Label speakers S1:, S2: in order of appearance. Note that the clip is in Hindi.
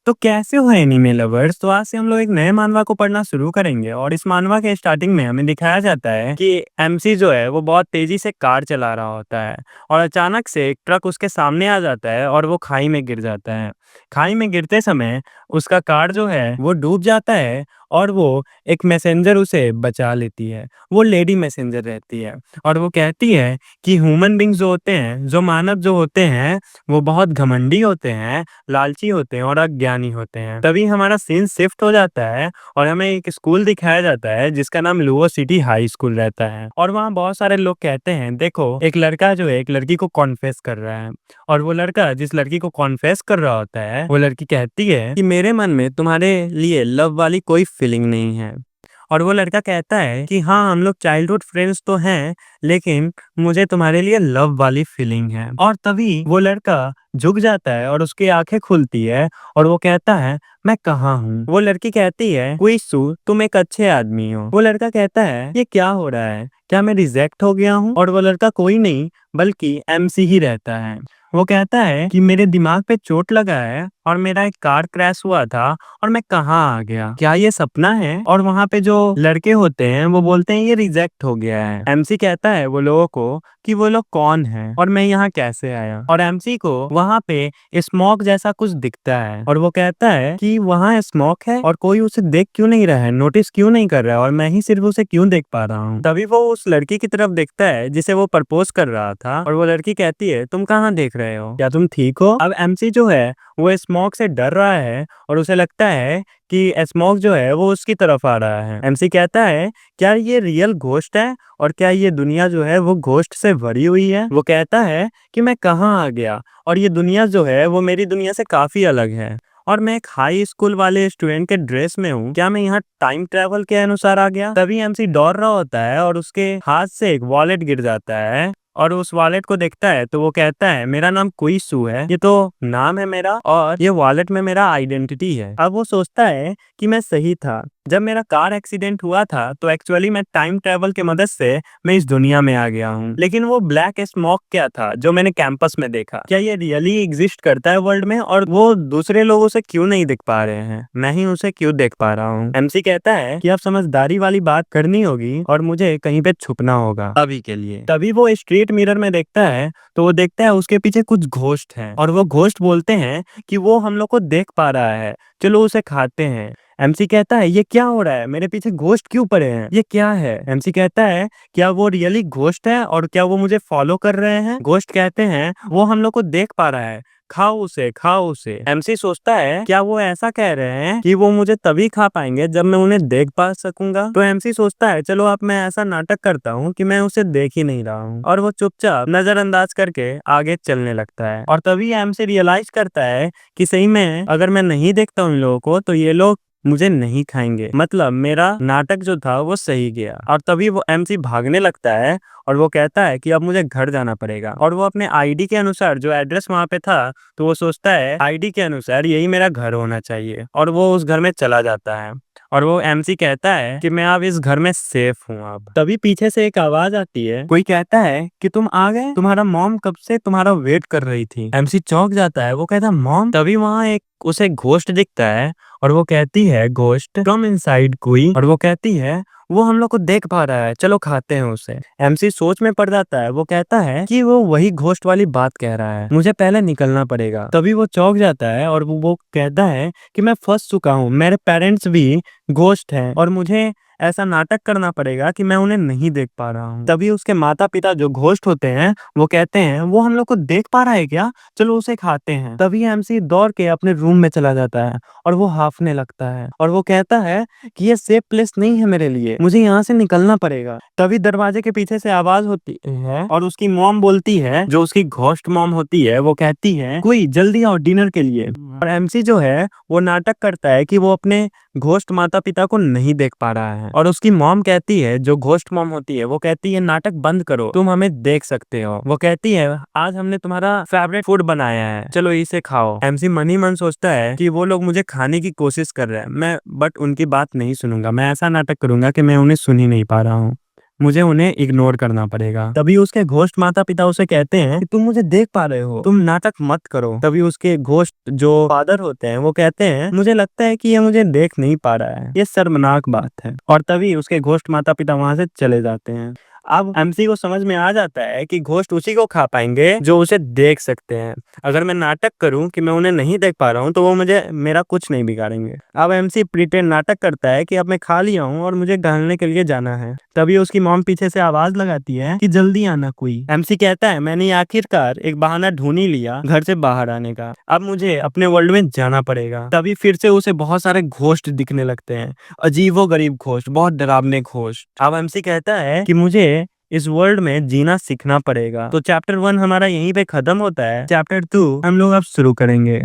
S1: तो कैसे हो एनीमे लवर्स? तो आज से हम लोग एक नए मानवा को पढ़ना शुरू करेंगे और इस मानवा के स्टार्टिंग में हमें दिखाया जाता है कि एमसी जो है वो बहुत तेजी से कार चला रहा होता है और अचानक से एक ट्रक उसके सामने आ जाता है और वो खाई में गिर जाता है। खाई में गिरते समय उसका कार जो है वो डूब जाता है और वो एक मैसेंजर उसे बचा लेती है। वो लेडी मैसेंजर रहती है और वो कहती है कि ह्यूमन बींग्स जो होते हैं, जो मानव जो होते हैं, वो बहुत घमंडी होते हैं, लालची होते हैं और अज्ञानी होते हैं। तभी हमारा सीन शिफ्ट हो जाता है और हमें एक स्कूल दिखाया जाता है जिसका नाम लुओ सिटी हाई स्कूल रहता है और वहाँ बहुत सारे लोग कहते हैं देखो एक लड़का जो है एक लड़की को कॉन्फेस कर रहा है और वो लड़का जिस लड़की को कॉन्फेस कर रहा होता है वो लड़की कहती है कि मेरे मन में तुम्हारे लिए लव वाली कोई फीलिंग नहीं है और वो लड़का कहता है कि हाँ हम लोग चाइल्डहुड फ्रेंड्स तो हैं लेकिन मुझे तुम्हारे लिए लव वाली फीलिंग है। और तभी वो लड़का झुक जाता है और उसकी आंखें खुलती है और वो कहता है मैं कहाँ हूँ। वो लड़की कहती है क्विसु तुम एक अच्छे आदमी हो। वो लड़का कहता है ये क्या हो रहा है, क्या मैं रिजेक्ट हो गया हूँ? और वो लड़का कोई नहीं बल्कि एमसी ही रहता है। वो कहता है कि मेरे दिमाग पे चोट लगा है और मेरा एक कार क्रैश हुआ था और मैं कहाँ आ गया, क्या ये सपना है? और वहाँ पे जो लड़के होते हैं वो बोलते हैं ये रिजेक्ट हो गया है। एमसी कहता है वो लोगों को कि वो लोग कौन है और मैं यहाँ कैसे आया। और एमसी को वहाँ पे स्मोक जैसा कुछ दिखता है और वो कहता है कि वहाँ स्मोक है और कोई उसे देख क्यों नहीं रहा है, नोटिस क्यों नहीं कर रहा है और मैं ही सिर्फ उसे क्यों देख पा रहा हूँ। तभी वो उस लड़की की तरफ देखता है जिसे वो प्रपोज कर रहा था और वो लड़की कहती है तुम कहाँ देख रहे हो, क्या तुम ठीक हो? अब एमसी जो है वो स्मोक से डर रहा है और उसे लगता है कि स्मोक जो है वो उसकी तरफ आ रहा है। एमसी कहता है क्या ये रियल घोस्ट है और क्या ये दुनिया जो है वो घोस्ट से भरी हुई है? वो कहता है कि मैं कहाँ आ गया और ये दुनिया जो है वो मेरी दुनिया से काफी अलग है और मैं एक हाई स्कूल वाले स्टूडेंट के ड्रेस में हूँ, क्या मैं यहाँ टाइम ट्रेवल के अनुसार आ गया? तभी एमसी दौड़ रहा होता है और उसके हाथ से एक वॉलेट गिर जाता है और उस वॉलेट को देखता है तो वो कहता है मेरा नाम कुइसू है, ये तो नाम है मेरा और ये वॉलेट में मेरा आइडेंटिटी है। अब वो सोचता है कि मैं सही था, जब मेरा कार एक्सीडेंट हुआ था तो एक्चुअली मैं टाइम ट्रेवल की मदद से मैं इस दुनिया में आ गया हूँ। लेकिन वो ब्लैक स्मोक क्या था जो मैंने कैंपस में देखा, क्या ये रियली एग्जिस्ट करता है वर्ल्ड में और वो दूसरे लोगों से क्यों नहीं दिख पा रहे हैं, मैं ही उसे क्यों देख पा रहा हूँ? एमसी कहता है कि अब समझदारी वाली बात करनी होगी और मुझे कहीं पे छुपना होगा अभी के लिए। तभी वो स्ट्रीट मिरर में देखता है तो वो देखता है उसके पीछे कुछ घोस्ट हैं और वो घोस्ट बोलते हैं कि वो हम लोग को देख पा रहा है, चलो उसे खाते हैं। एमसी कहता है ये क्या हो रहा है, मेरे पीछे घोस्ट क्यों पड़े हैं, ये क्या है? एमसी कहता है क्या वो रियली घोस्ट है और क्या वो मुझे फॉलो कर रहे हैं? घोस्ट कहते हैं वो हम लोग को देख पा रहा है, खाओ उसे खाओ उसे। एमसी सोचता है क्या वो ऐसा कह रहे हैं कि वो मुझे तभी खा पाएंगे जब मैं उन्हें देख पा सकूंगा? तो एमसी सोचता है चलो अब मैं ऐसा नाटक करता हूँ कि मैं उसे देख ही नहीं रहा हूँ और वो चुपचाप नजरअंदाज करके आगे चलने लगता है। और तभी एमसी रियलाइज करता है कि सही में अगर मैं नहीं देखता हूँ इन लोगों को तो ये लोग मुझे नहीं खाएंगे, मतलब मेरा नाटक जो था वो सही गया। और तभी वो एमसी भागने लगता है और वो कहता है कि अब मुझे घर जाना पड़ेगा और वो अपने आईडी के अनुसार जो एड्रेस वहां पे था तो वो सोचता है आईडी के अनुसार यही मेरा घर होना चाहिए और वो उस घर में चला जाता है और वो एमसी कहता है कि मैं अब इस घर में सेफ हूँ। अब तभी पीछे से एक आवाज आती है, कोई कहता है कि तुम आ गए, तुम्हारा मॉम कब से तुम्हारा वेट कर रही थी। एमसी चौंक जाता है, वो कहता है मॉम? तभी वहाँ एक उसे घोस्ट दिखता है और वो कहती है घोस्ट कम इनसाइड कोई, और वो कहती है वो हम लोग को देख पा रहा है, चलो खाते हैं उसे। एमसी सोच में पड़ जाता है, वो कहता है कि वो वही घोस्ट वाली बात कह रहा है, मुझे पहले निकलना पड़ेगा। तभी वो चौंक जाता है और वो कहता है कि मैं फंस चुका हूँ, मेरे पेरेंट्स भी घोस्ट हैं और मुझे ऐसा नाटक करना पड़ेगा कि मैं उन्हें नहीं देख पा रहा हूँ। तभी उसके माता पिता जो घोस्ट होते हैं वो कहते हैं वो हम लोग को देख पा रहा है क्या, चलो उसे खाते हैं। तभी एमसी दौड़ के अपने रूम में चला जाता है और वो हाफने लगता है और वो कहता है कि ये सेफ प्लेस नहीं है मेरे लिए, मुझे यहाँ से निकलना पड़ेगा। तभी दरवाजे के पीछे से आवाज होती है और उसकी मॉम बोलती है, जो उसकी घोस्ट मॉम होती है, वो कहती है कोई जल्दी आओ डिनर के लिए। और एमसी जो है वो नाटक करता है कि वो अपने घोस्ट माता पिता को नहीं देख पा रहा है और उसकी मॉम कहती है, जो घोस्ट मॉम होती है, वो कहती है नाटक बंद करो, तुम हमें देख सकते हो। वो कहती है आज हमने तुम्हारा फेवरेट फूड बनाया है, चलो इसे खाओ। एमसी मन ही मन सोचता है कि वो लोग मुझे खाने की कोशिश कर रहे हैं, मैं बट उनकी बात नहीं सुनूंगा, मैं ऐसा नाटक करूंगा कि मैं उन्हें सुन ही नहीं पा रहा हूँ। मुझे उन्हें इग्नोर करना पड़ेगा। तभी उसके घोस्ट माता पिता उसे कहते हैं कि तुम मुझे देख पा रहे हो, तुम नाटक मत करो। तभी उसके घोस्ट जो फादर होते हैं वो कहते हैं मुझे लगता है कि ये मुझे देख नहीं पा रहा है, ये शर्मनाक बात है। और तभी उसके घोस्ट माता पिता वहां से चले जाते हैं। अब एमसी को समझ में आ जाता है कि घोस्ट उसी को खा पाएंगे जो उसे देख सकते हैं। अगर मैं नाटक करूं कि मैं उन्हें नहीं देख पा रहा हूं तो वो मुझे मेरा कुछ नहीं बिगाड़ेंगे। अब एमसी प्रीटेंड नाटक करता है कि अब मैं खा लिया हूं और मुझे टहलने के लिए जाना है। तभी उसकी मॉम पीछे से आवाज लगाती है कि जल्दी आना कोई। एमसी कहता है मैंने आखिरकार एक बहाना ढूंढ ही लिया घर से बाहर आने का, अब मुझे अपने वर्ल्ड में जाना पड़ेगा। तभी फिर से उसे बहुत सारे घोस्ट दिखने लगते हैं, अजीबोगरीब घोस्ट, बहुत डरावने घोस्ट। अब एमसी कहता है कि मुझे इस वर्ल्ड में जीना सीखना पड़ेगा। तो चैप्टर 1 हमारा यहीं पे खत्म होता है। चैप्टर 2 हम लोग अब शुरू करेंगे।